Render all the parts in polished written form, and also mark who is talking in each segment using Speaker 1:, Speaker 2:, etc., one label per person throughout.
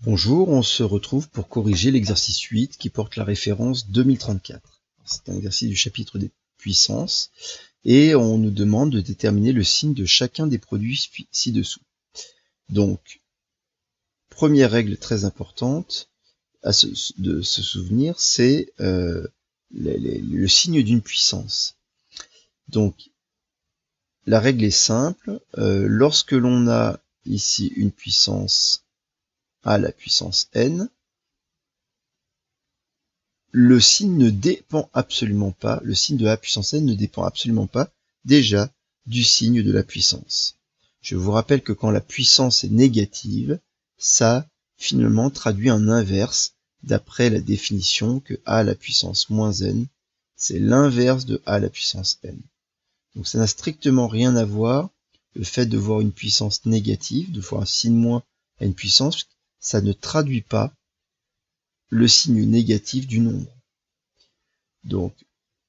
Speaker 1: Bonjour, on se retrouve pour corriger l'exercice 8 qui porte la référence 2034. C'est un exercice du chapitre des puissances et on nous demande de déterminer le signe de chacun des produits ci-dessous. Donc, première règle très importante de se souvenir, c'est le signe d'une puissance. Donc, la règle est simple, lorsque l'on a ici une puissance à la puissance n, le signe ne dépend absolument pas, le signe de a puissance n ne dépend absolument pas déjà du signe de la puissance. Je vous rappelle que quand la puissance est négative, ça finalement traduit un inverse d'après la définition que a à la puissance moins n, c'est l'inverse de a à la puissance n. Donc ça n'a strictement rien à voir, le fait de voir une puissance négative, de voir un signe moins à une puissance, ça ne traduit pas le signe négatif du nombre. Donc,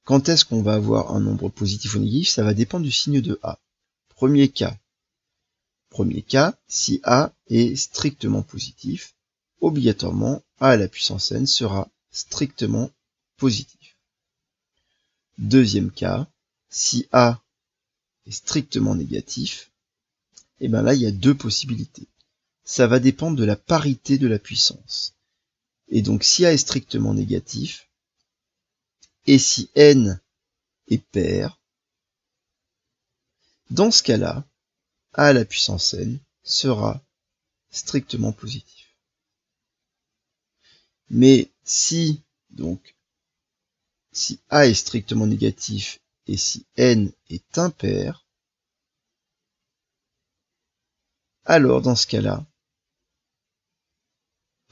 Speaker 1: quand est-ce qu'on va avoir un nombre positif ou négatif? Ça va dépendre du signe de a. Premier cas, si a est strictement positif, obligatoirement a à la puissance n sera strictement positif. Deuxième cas, si a est strictement négatif, et bien là il y a deux possibilités. Ça va dépendre de la parité de la puissance. Et donc si a est strictement négatif, et si n est pair, dans ce cas-là, a à la puissance n sera strictement positif. Mais si a est strictement négatif et si n est impair, alors dans ce cas-là,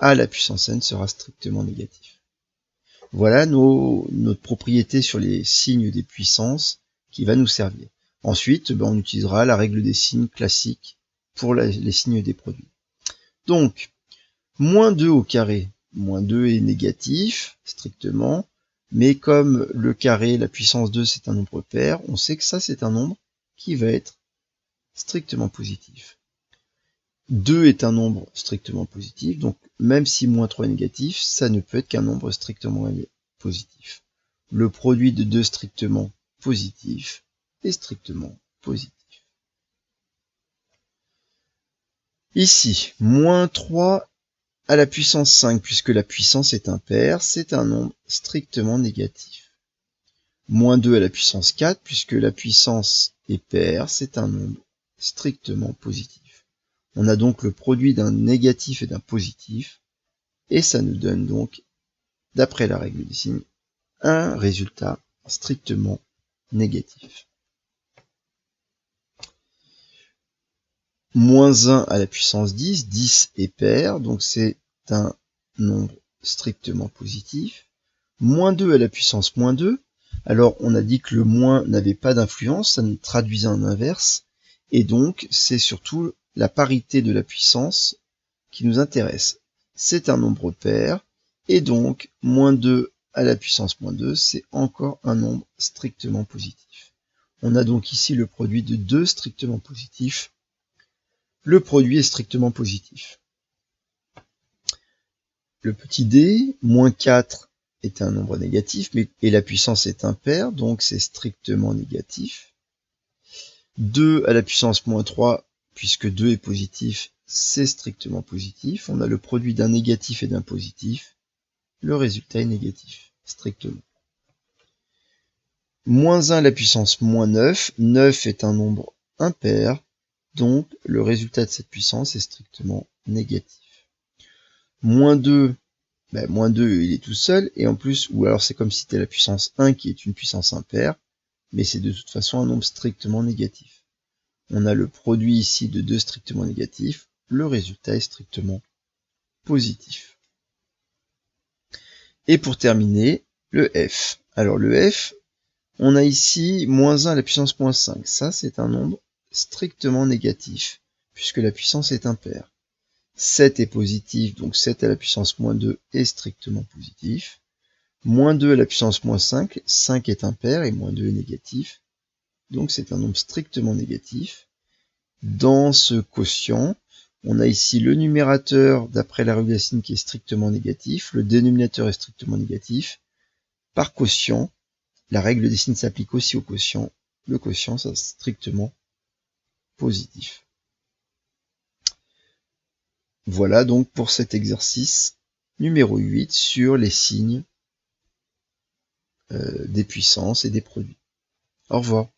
Speaker 1: a à la puissance n sera strictement négatif. Voilà notre propriété sur les signes des puissances qui va nous servir. Ensuite, on utilisera la règle des signes classiques pour les signes des produits. Donc, moins 2 au carré. Moins 2 est négatif, strictement, mais comme le carré, la puissance 2, c'est un nombre pair, on sait que ça, c'est un nombre qui va être strictement positif. 2 est un nombre strictement positif, donc même si moins 3 est négatif, ça ne peut être qu'un nombre strictement positif. Le produit de 2 strictement positif est strictement positif. Ici, moins 3 à la puissance 5, puisque la puissance est impair, c'est un nombre strictement négatif. Moins 2 à la puissance 4, puisque la puissance est paire, c'est un nombre strictement positif. On a donc le produit d'un négatif et d'un positif, et ça nous donne donc, d'après la règle des signes, un résultat strictement négatif. Moins 1 à la puissance 10, 10 est pair, donc c'est un nombre strictement positif. Moins 2 à la puissance moins 2, alors on a dit que le moins n'avait pas d'influence, ça nous traduisait un inverse, et donc c'est surtout la parité de la puissance qui nous intéresse. C'est un nombre pair, et donc moins 2 à la puissance moins 2, c'est encore un nombre strictement positif. On a donc ici le produit de 2 strictement positifs. Le produit est strictement positif. Le petit d, moins 4 est un nombre négatif, et la puissance est impaire, donc c'est strictement négatif. 2 à la puissance moins 3, puisque 2 est positif, c'est strictement positif. On a le produit d'un négatif et d'un positif. Le résultat est négatif, strictement. Moins 1 à la puissance moins 9. 9 est un nombre impair, donc le résultat de cette puissance est strictement négatif. Moins 2, moins 2 il est tout seul, et en plus, ou alors c'est comme si c'était la puissance 1 qui est une puissance impaire, mais c'est de toute façon un nombre strictement négatif. On a le produit ici de 2 strictement négatifs, le résultat est strictement positif. Et pour terminer, le f. Alors le f, on a ici moins 1 à la puissance moins 5. Ça, c'est un nombre strictement négatif, puisque la puissance est impaire. 7 est positif, donc 7 à la puissance moins 2 est strictement positif. Moins 2 à la puissance moins 5, 5 est impair et moins 2 est négatif. Donc c'est un nombre strictement négatif. Dans ce quotient, On a ici le numérateur d'après la règle des signes qui est strictement négatif, le dénominateur est strictement négatif. Par quotient, la règle des signes s'applique aussi au quotient. Le quotient, c'est strictement positif. Voilà donc pour cet exercice numéro 8 sur les signes des puissances et des produits. Au revoir.